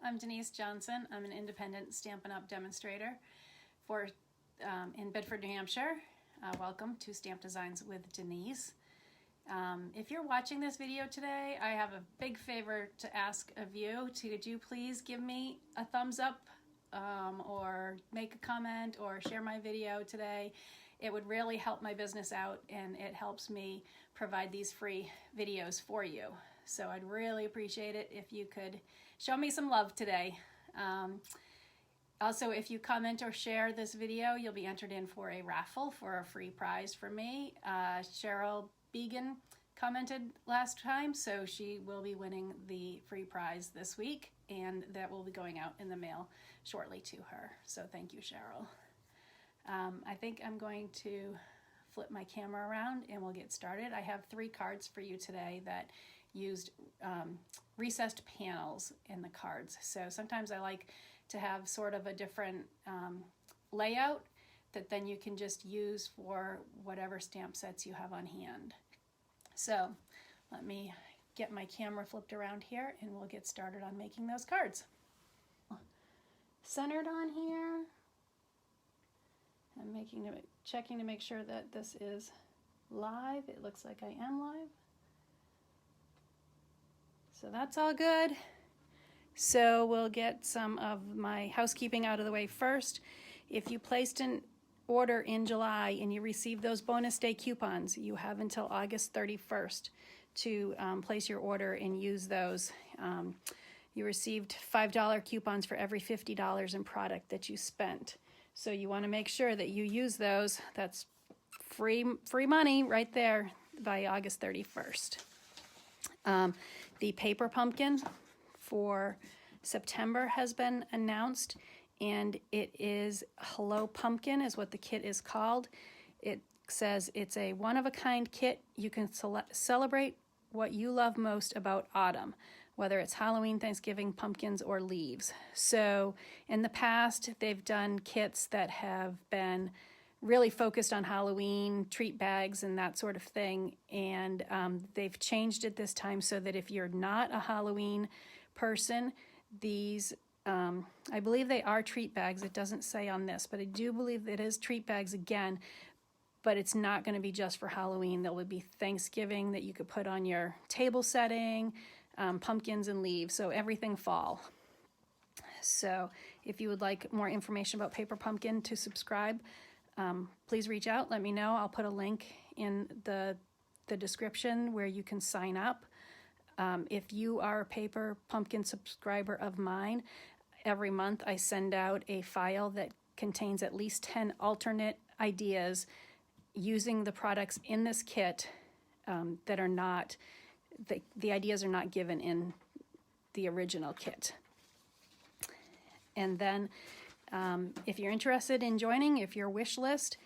I'm Denise Johnson. I'm an independent Stampin' Up! Demonstrator in Bedford, New Hampshire. Welcome to Stamp Designs with Denise. If you're watching this video today, I have a big favor to ask of you. Could you please give me a thumbs up or make a comment or share my video today? It would really help my business out, and it helps me provide these free videos for you. So I'd really appreciate it if you could show me some love today. Also, if you comment or share this video, you'll be entered in for a raffle for a free prize from me. Cheryl Began commented last time, so she will be winning the free prize this week, and that will be going out in the mail shortly to her. So thank you, Cheryl. I think I'm going to flip my camera around and we'll get started. I have 3 cards for you today that used recessed panels in the cards. So sometimes I like to have sort of a different layout that then you can just use for whatever stamp sets you have on hand. So let me get my camera flipped around here and we'll get started on making those cards. Centered on here. I'm checking to make sure that this is live. It looks like I am live. So that's all good. So we'll get some of my housekeeping out of the way first. If you placed an order in July and you received those bonus day coupons, you have until August 31st to place your order and use those. You received $5 coupons for every $50 in product that you spent. So you want to make sure that you use those. That's free money right there by August 31st. The paper pumpkin for September has been announced, and it is Hello Pumpkin is what the kit is called. It says it's a one-of-a-kind kit. You can celebrate what you love most about autumn, whether it's Halloween, Thanksgiving, pumpkins, or leaves. So in the past, they've done kits that have been really focused on Halloween, treat bags, and that sort of thing. And they've changed it this time so that if you're not a Halloween person, these, I believe they are treat bags. It doesn't say on this, but I do believe it is treat bags again. But it's not going to be just for Halloween. There will be Thanksgiving that you could put on your table setting, pumpkins and leaves, so everything fall. So if you would like more information about Paper Pumpkin to subscribe, please reach out, let me know. I'll put a link in the description where you can sign up. If you are a Paper Pumpkin subscriber of mine, every month I send out a file that contains at least 10 alternate ideas using the products in this kit that are not, the ideas are not given in the original kit. And then if you're interested in joining, if your wish list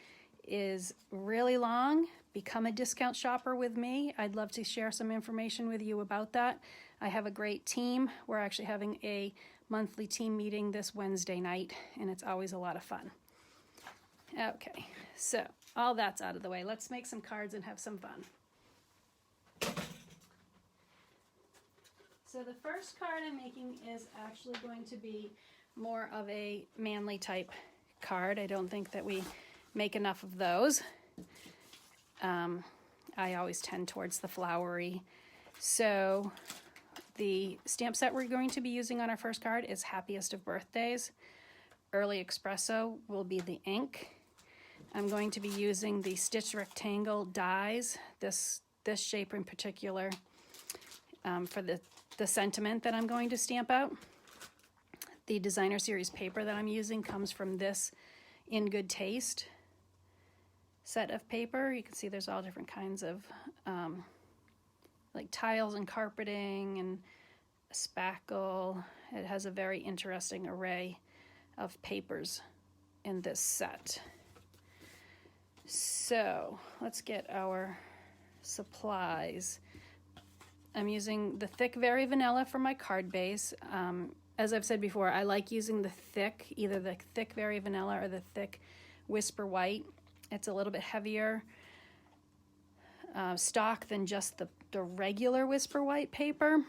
is really long, become a discount shopper with me. I'd love to share some information with you about that. I have a great team. We're actually having a monthly team meeting this Wednesday night, and it's always a lot of fun. Okay, so all that's out of the way. Let's make some cards and have some fun. So the first card I'm making is actually going to be more of a manly type card. I don't think that we make enough of those. I always tend towards the flowery. So the stamp set we're going to be using on our first card is Happiest of Birthdays. Early Espresso will be the ink. I'm going to be using the Stitch Rectangle dies, this shape in particular, for the sentiment that I'm going to stamp out. The Designer Series paper that I'm using comes from this In Good Taste set of paper. You can see there's all different kinds of like tiles and carpeting and spackle. It has a very interesting array of papers in this set. So let's get our supplies. I'm using the thick Very Vanilla for my card base. As I've said before, I like using the thick, either the thick Very Vanilla or the thick Whisper White. It's a little bit heavier stock than just the regular Whisper White paper.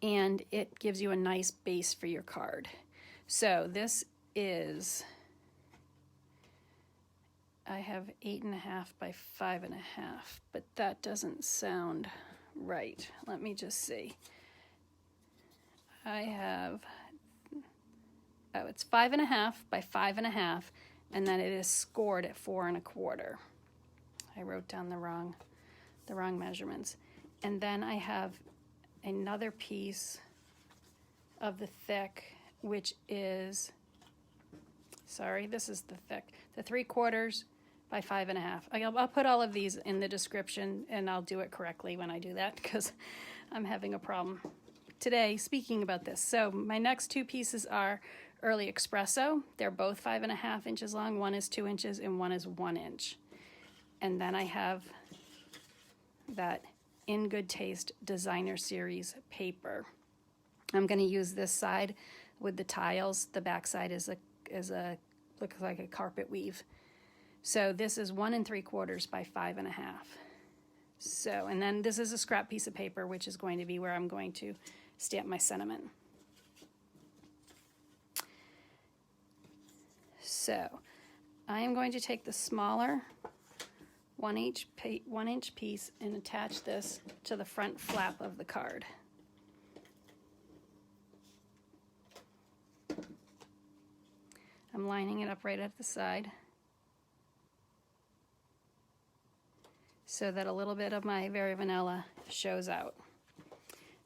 and it gives you a nice base for your card. So this is, I have 8.5 by 5.5, but that doesn't sound right. Let me just see. I have, oh, it's 5.5 by 5.5, and then it is scored at 4.25. I wrote down the wrong measurements. And then I have another piece of the thick, which is, sorry, this is the thick, the 3/4 by 5.5. I'll put all of these in the description, and I'll do it correctly when I do that, because I'm having a problem today speaking about this. So my next two pieces are Early Espresso. They're both 5.5 inches long. One is 2 inches and one is 1 inch. And then I have that In Good Taste Designer Series paper. I'm going to use this side with the tiles. The back side is a looks like a carpet weave. So this is 1 3/4 by 5.5. So, and then this is a scrap piece of paper, which is going to be where I'm going to stamp my sentiment. So I am going to take the smaller 1 inch piece and attach this to the front flap of the card. I'm lining it up right at the side so that a little bit of my Very Vanilla shows out.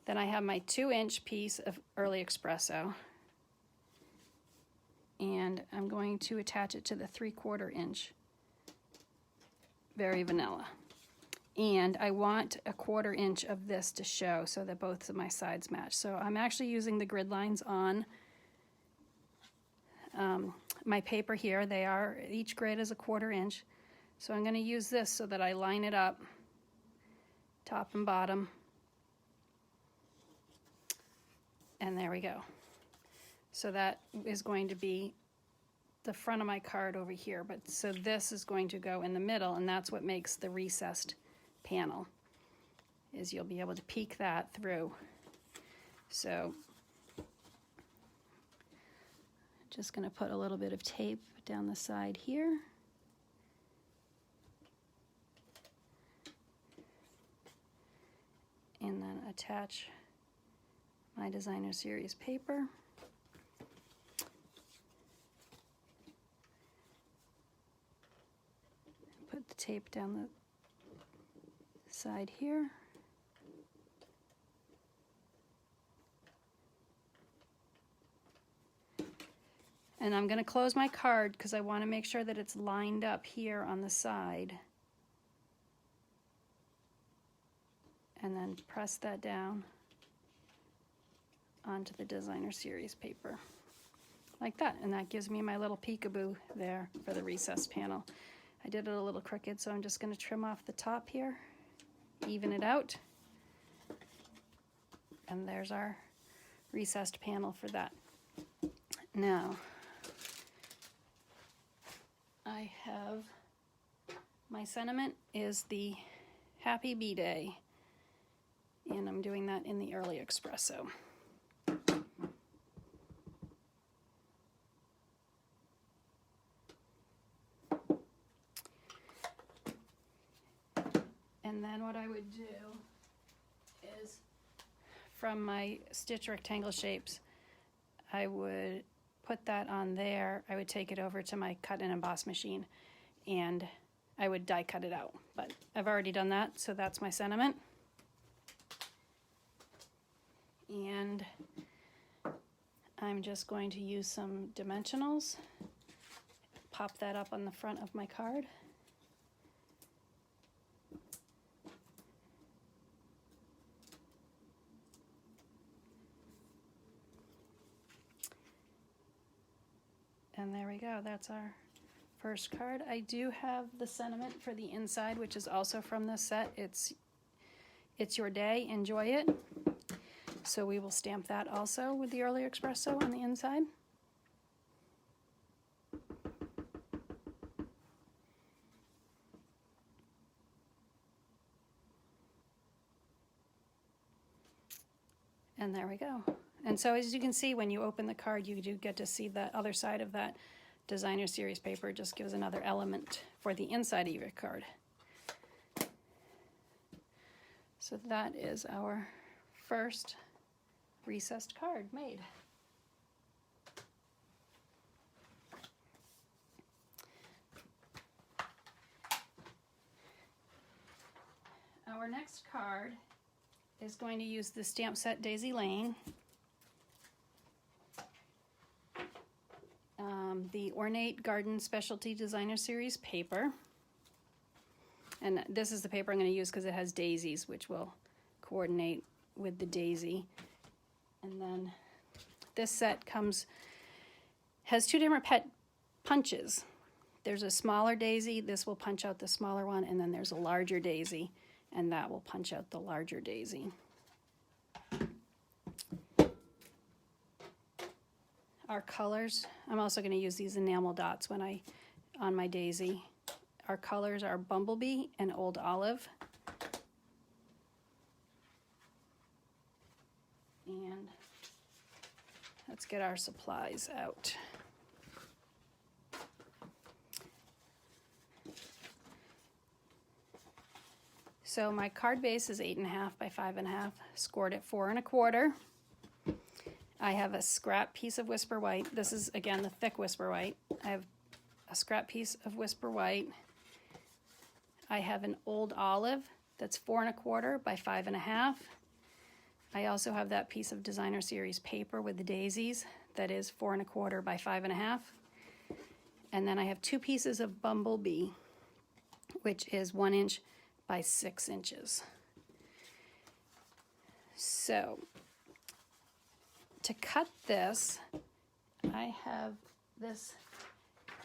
Then I have my 2 inch piece of Early Espresso, and I'm going to attach it to the 3/4 inch Very Vanilla. And I want a 1/4 inch of this to show so that both of my sides match. So I'm actually using the grid lines on my paper here. They are, each grid is a 1/4 inch. So I'm going to use this so that I line it up top and bottom. And there we go. So that is going to be the front of my card over here. But so this is going to go in the middle, and that's what makes the recessed panel, is you'll be able to peek that through. So just going to put a little bit of tape down the side here. And then attach my Designer Series paper. Put the tape down the side here. And I'm going to close my card because I want to make sure that it's lined up here on the side. And then press that down onto the Designer Series paper. Like that. And that gives me my little peekaboo there for the recessed panel. I did it a little crooked, so I'm just going to trim off the top here, even it out. And there's our recessed panel for that. Now, I have, my sentiment is the Happy Bee Day, and I'm doing that in the Early Espresso. And then what I would do is, from my stitch rectangle shapes, I would put that on there. I would take it over to my cut and emboss machine, and I would die cut it out. But I've already done that, so that's my sentiment. And I'm just going to use some dimensionals, pop that up on the front of my card. And there we go, that's our first card. I do have the sentiment for the inside, which is also from this set. It's your day, enjoy it. So we will stamp that also with the Early Espresso on the inside. And there we go. And so as you can see, when you open the card, you do get to see the other side of that designer series paper. It just gives another element for the inside of your card. So that is our first recessed card made. Our next card is going to use the stamp set Daisy Lane, the Ornate Garden Specialty Designer Series paper. And this is the paper I'm going to use because it has daisies, which will coordinate with the daisy. And then this set has two different pet punches. There's a smaller daisy, this will punch out the smaller one, and then there's a larger daisy, and that will punch out the larger daisy. Our colors, I'm also going to use these enamel dots on my daisy. Our colors are Bumblebee and Old Olive. And let's get our supplies out. So my card base is 8.5 by 5.5, scored at 4 1/4. I have a scrap piece of Whisper White. This is, again, the thick Whisper White. I have a scrap piece of Whisper White. I have an Old Olive that's 4 1/4 by 5.5. I also have that piece of designer series paper with the daisies that is 4 1/4 by 5.5. And then I have 2 pieces of Bumblebee, which is 1 inch by 6 inches. So to cut this, I have this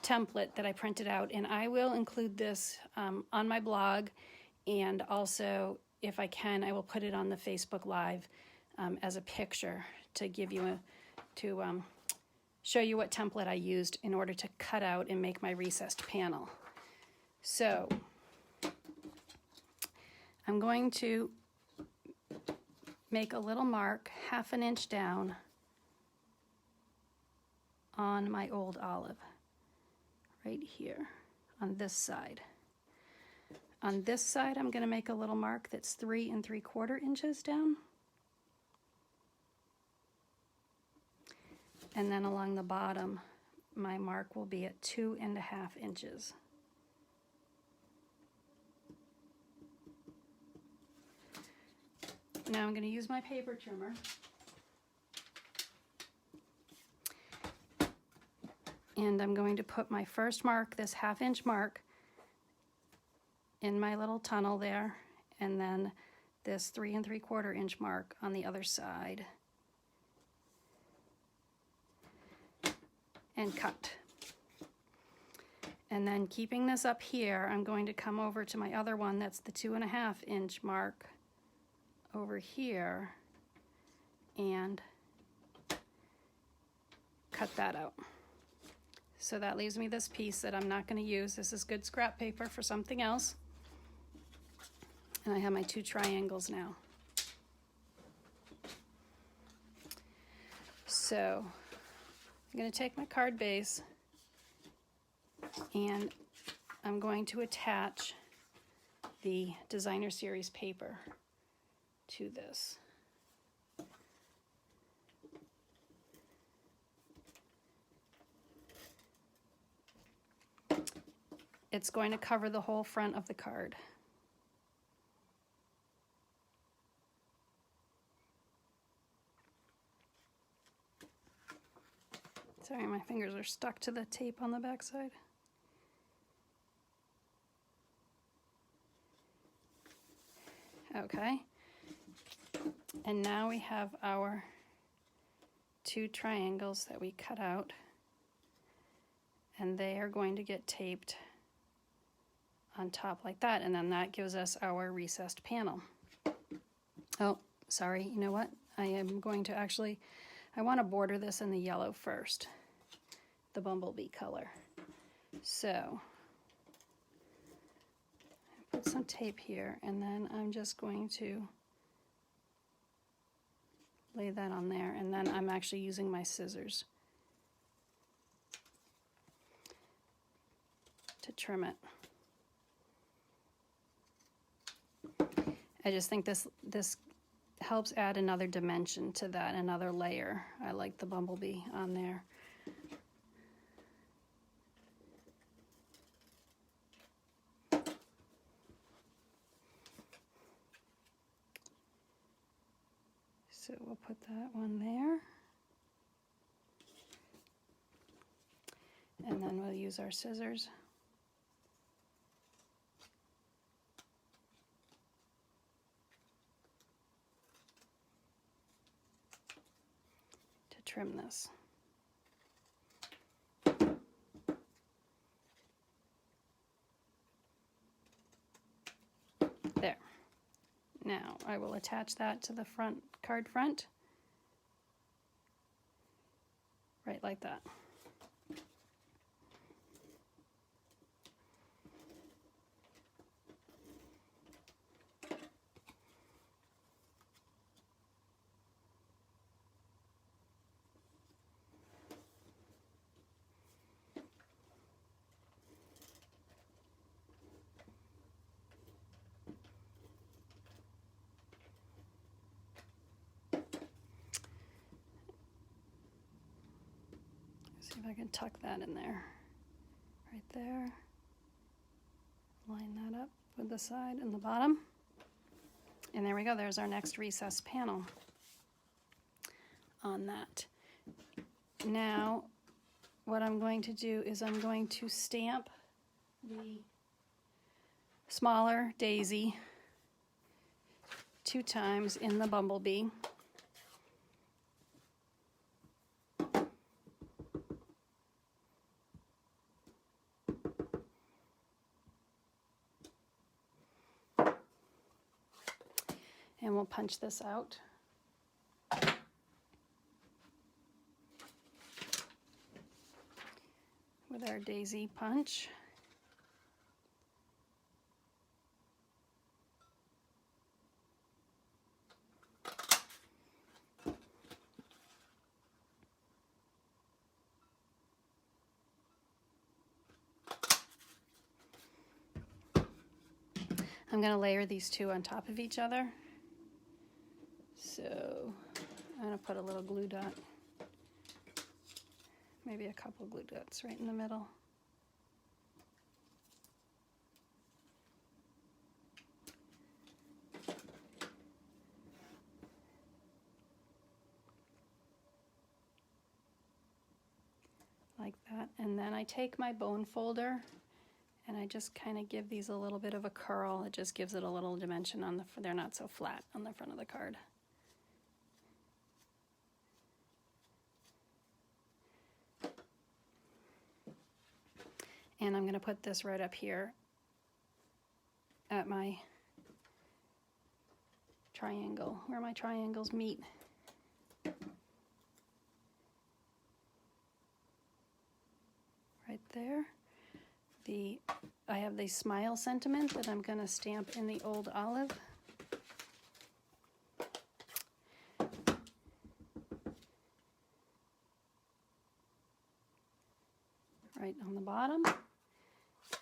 template that I printed out, and I will include this on my blog, and also, if I can, I will put it on the Facebook Live as a picture to give you show you what template I used in order to cut out and make my recessed panel. So I'm going to make a little mark 1/2 inch down on my Old Olive, right here on this side. On this side, I'm going to make a little mark that's 3 3/4 inches down. And then along the bottom, my mark will be at 2 1/2 inches. Now I'm going to use my paper trimmer. And I'm going to put my first mark, this 1/2 inch mark, in my little tunnel there, and then this 3 3/4 inch mark on the other side. And cut. And then keeping this up here, I'm going to come over to my other one, that's the 2 1/2 inch mark over here, and cut that out. So that leaves me this piece that I'm not going to use. This is good scrap paper for something else. And I have my 2 triangles now. So I'm going to take my card base and I'm going to attach the designer series paper to this. It's going to cover the whole front of the card. Sorry, my fingers are stuck to the tape on the back side. Okay. And now we have our 2 triangles that we cut out, and they are going to get taped on top like that, and then that gives us our recessed panel. Oh, sorry, you know what? I am going to actually, I want to border this in the yellow first, the Bumblebee color. So I put some tape here, and then I'm just going to lay that on there, and then I'm actually using my scissors to trim it. I just think this helps add another dimension to that, another layer. I like the Bumblebee on there. So we'll put that one there. And then we'll use our scissors to trim this. There. Now I will attach that to the card front, right like that. See if I can tuck that in there, right there. Line that up with the side and the bottom. And there we go, there's our next recessed panel on that. Now, what I'm going to do is I'm going to stamp the smaller daisy 2 times in the Bumblebee. And we'll punch this out. With our daisy punch. I'm going to layer these 2 on top of each other. So I'm going to put a little glue dot, maybe a couple glue dots right in the middle. Like that. And then I take my bone folder and I just kind of give these a little bit of a curl. It just gives it a little dimension on they're not so flat on the front of the card. And I'm going to put this right up here at my triangle, where my triangles meet. Right there. I have the smile sentiment that I'm going to stamp in the old olive. Right on the bottom.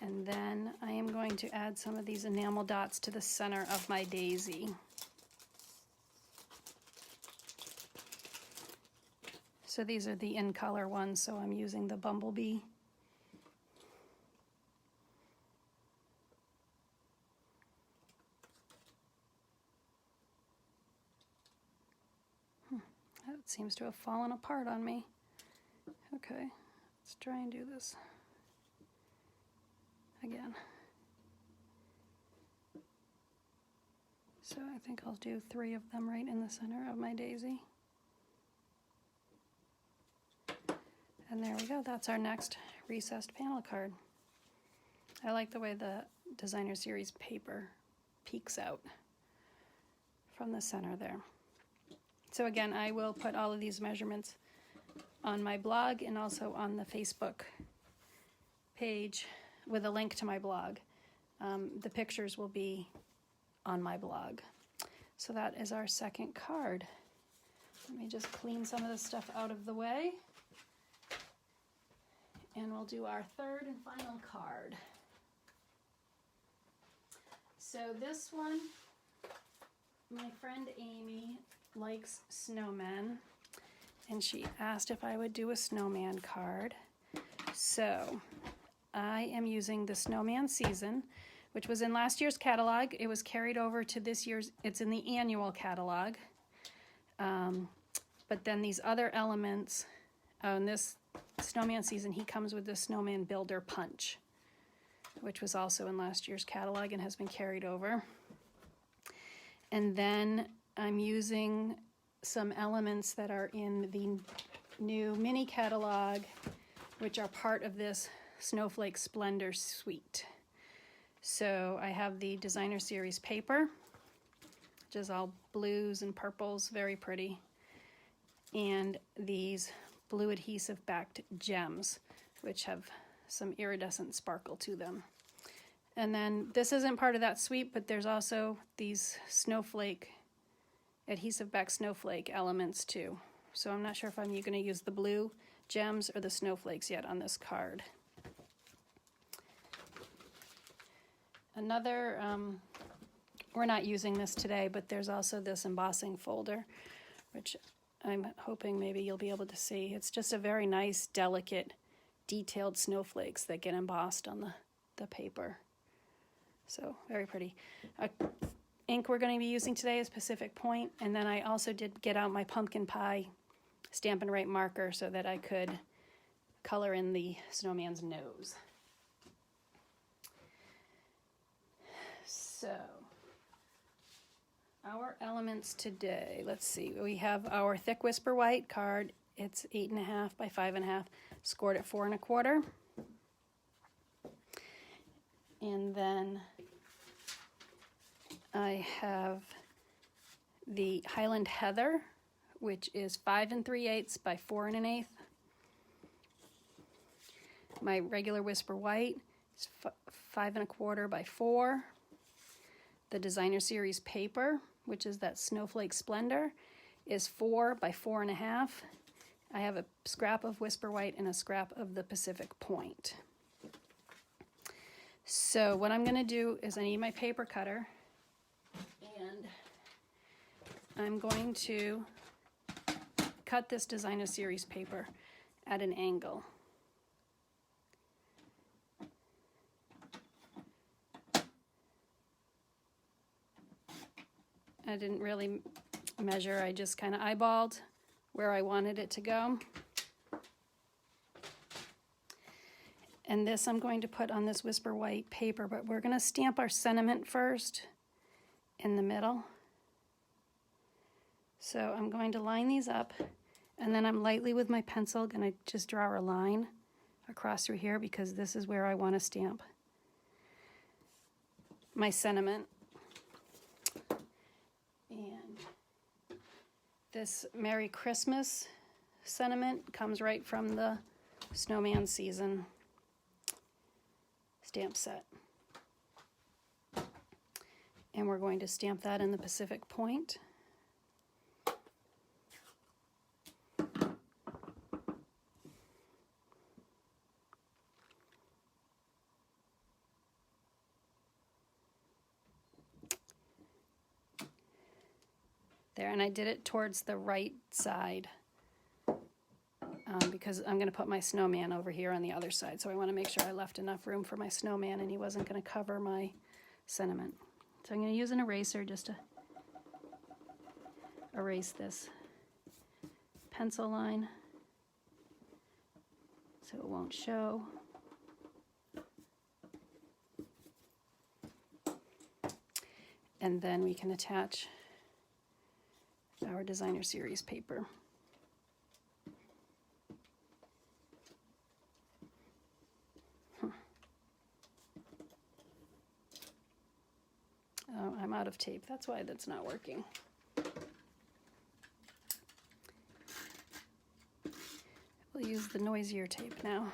And then I am going to add some of these enamel dots to the center of my daisy. So these are the in color ones, so I'm using the Bumblebee. That seems to have fallen apart on me. Okay, let's try and do this again. So I think I'll do 3 of them right in the center of my daisy. And there we go, that's our next recessed panel card. I like the way the Designer Series paper peeks out from the center there. So again, I will put all of these measurements on my blog and also on the Facebook page with a link to my blog. The pictures will be on my blog. So that is our second card. Let me just clean some of this stuff out of the way. And we'll do our third and final card. So this one, my friend Amy likes snowmen, and she asked if I would do a snowman card. So I am using the Snowman Season, which was in last year's catalog. It was carried over to this year's, it's in the annual catalog. But then these other elements, in this Snowman Season, he comes with the Snowman Builder Punch, which was also in last year's catalog and has been carried over. And then I'm using some elements that are in the new mini catalog, which are part of this Snowflake Splendor suite. So I have the Designer Series paper, which is all blues and purples, very pretty. And these blue adhesive backed gems, which have some iridescent sparkle to them. And then this isn't part of that suite, but there's also these snowflake, adhesive back snowflake elements too. So I'm not sure if I'm going to use the blue gems or the snowflakes yet on this card. Another, we're not using this today, but there's also this embossing folder, which I'm hoping maybe you'll be able to see. It's just a very nice, delicate, detailed snowflakes that get embossed on the paper. So very pretty. Ink we're going to be using today is Pacific Point, and then I also did get out my pumpkin pie Stampin' Write marker so that I could color in the snowman's nose. So our elements today, let's see, we have our Thick Whisper White card. It's 8.5 by 5.5, scored at 4 1/4. And then I have the Highland Heather, which is 5 3/8 by 4 1/8. My regular Whisper White is 5 1/4 by 4. The Designer Series paper, which is that Snowflake Splendor, is 4 by 4 1/2. I have a scrap of Whisper White and a scrap of the Pacific Point. So what I'm going to do is I need my paper cutter, and I'm going to cut this Designer Series paper at an angle. I didn't really measure, I just kind of eyeballed where I wanted it to go. And this I'm going to put on this Whisper White paper, but we're going to stamp our sentiment first in the middle. So I'm going to line these up, and then I'm lightly with my pencil going to just draw a line across through here because this is where I want to stamp my sentiment. And this Merry Christmas sentiment comes right from the Snowman Season stamp set. And we're going to stamp that in the Pacific Point. There, and I did it towards the right side because I'm going to put my snowman over here on the other side. So I want to make sure I left enough room for my snowman and he wasn't going to cover my sentiment. So I'm going to use an eraser just to erase this pencil line so it won't show. And then we can attach our Designer Series paper. Oh, I'm out of tape. That's why that's not working. We'll use the noisier tape now.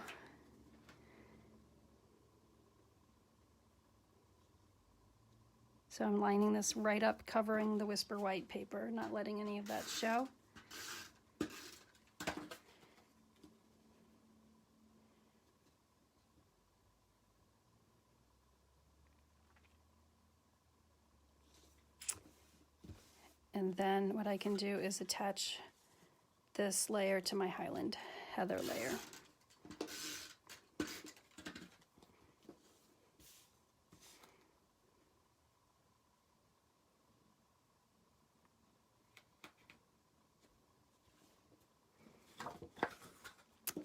So I'm lining this right up, covering the Whisper White paper, not letting any of that show. And then what I can do is attach this layer to my Highland Heather layer.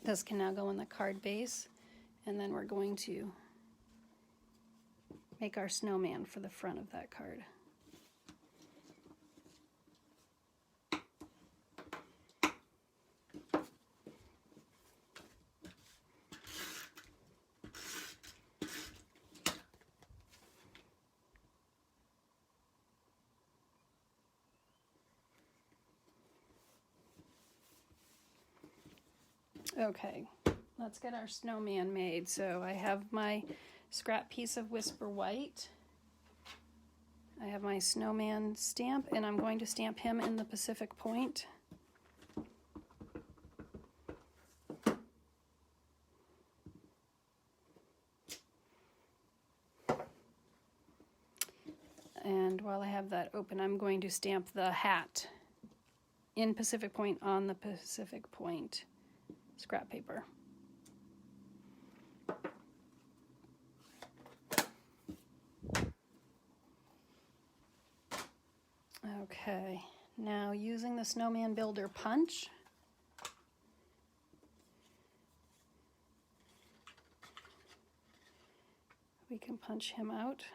This can now go in the card base, and then we're going to make our snowman for the front of that card. Okay, let's get our snowman made. So I have my scrap piece of Whisper White. I have my snowman stamp, and I'm going to stamp him in the Pacific Point. And while I have that open, I'm going to stamp the hat in Pacific Point on the Pacific Point scrap paper. Okay, now using the Snowman Builder punch, we can punch him out.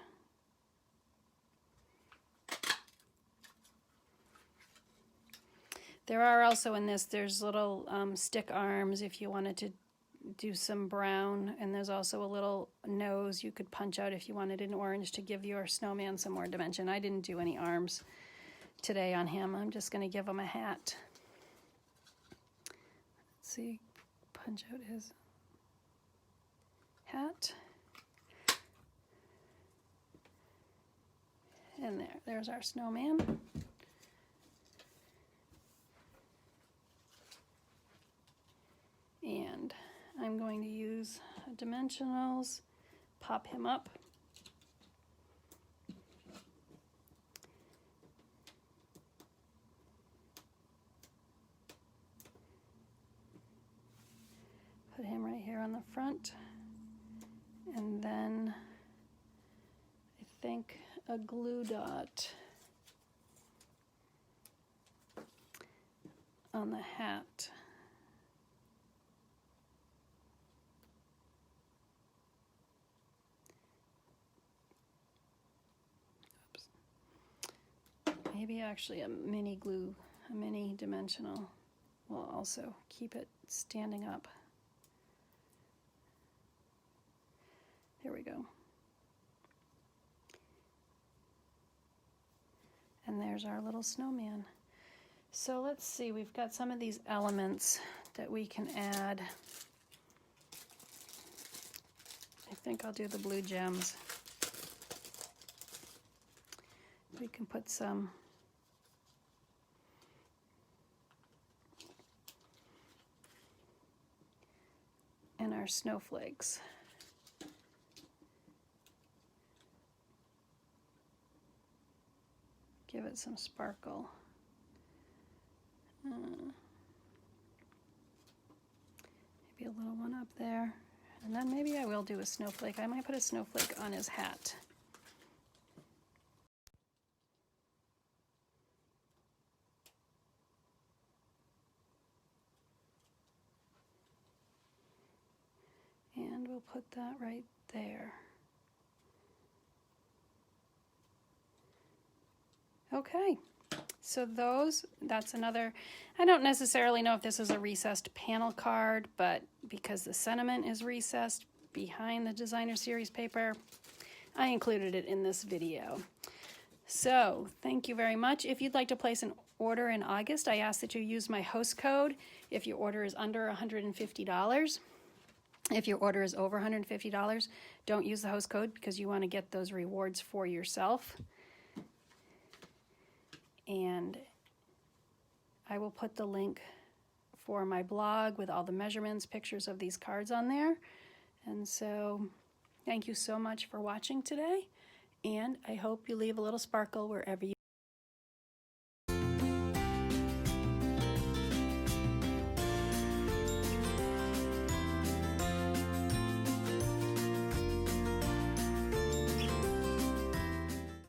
There are also in this, there's little stick arms if you wanted to do some brown, and there's also a little nose you could punch out if you wanted an orange to give your snowman some more dimension. I didn't do any arms today on him. I'm just going to give him a hat. Let's see, punch out his hat. And there's our snowman. And I'm going to use dimensionals, pop him up. Put him right here on the front. And then I think a glue dot on the hat. Maybe actually a mini glue, a mini dimensional will also keep it standing up. There we go. And there's our little snowman. So let's see, we've got some of these elements that we can add. I think I'll do the blue gems. We can put some in our snowflakes. Give it some sparkle. Maybe a little one up there. And then maybe I will do a snowflake. I might put a snowflake on his hat. And we'll put that right there. Okay, so that's another, I don't necessarily know if this is a recessed panel card, but because the sentiment is recessed behind the designer series paper, I included it in this video. So thank you very much. If you'd like to place an order in August, I ask that you use my host code if your order is under $150. If your order is over $150, don't use the host code because you want to get those rewards for yourself. And I will put the link for my blog with all the measurements, pictures of these cards on there. And so thank you so much for watching today, and I hope you leave a little sparkle wherever you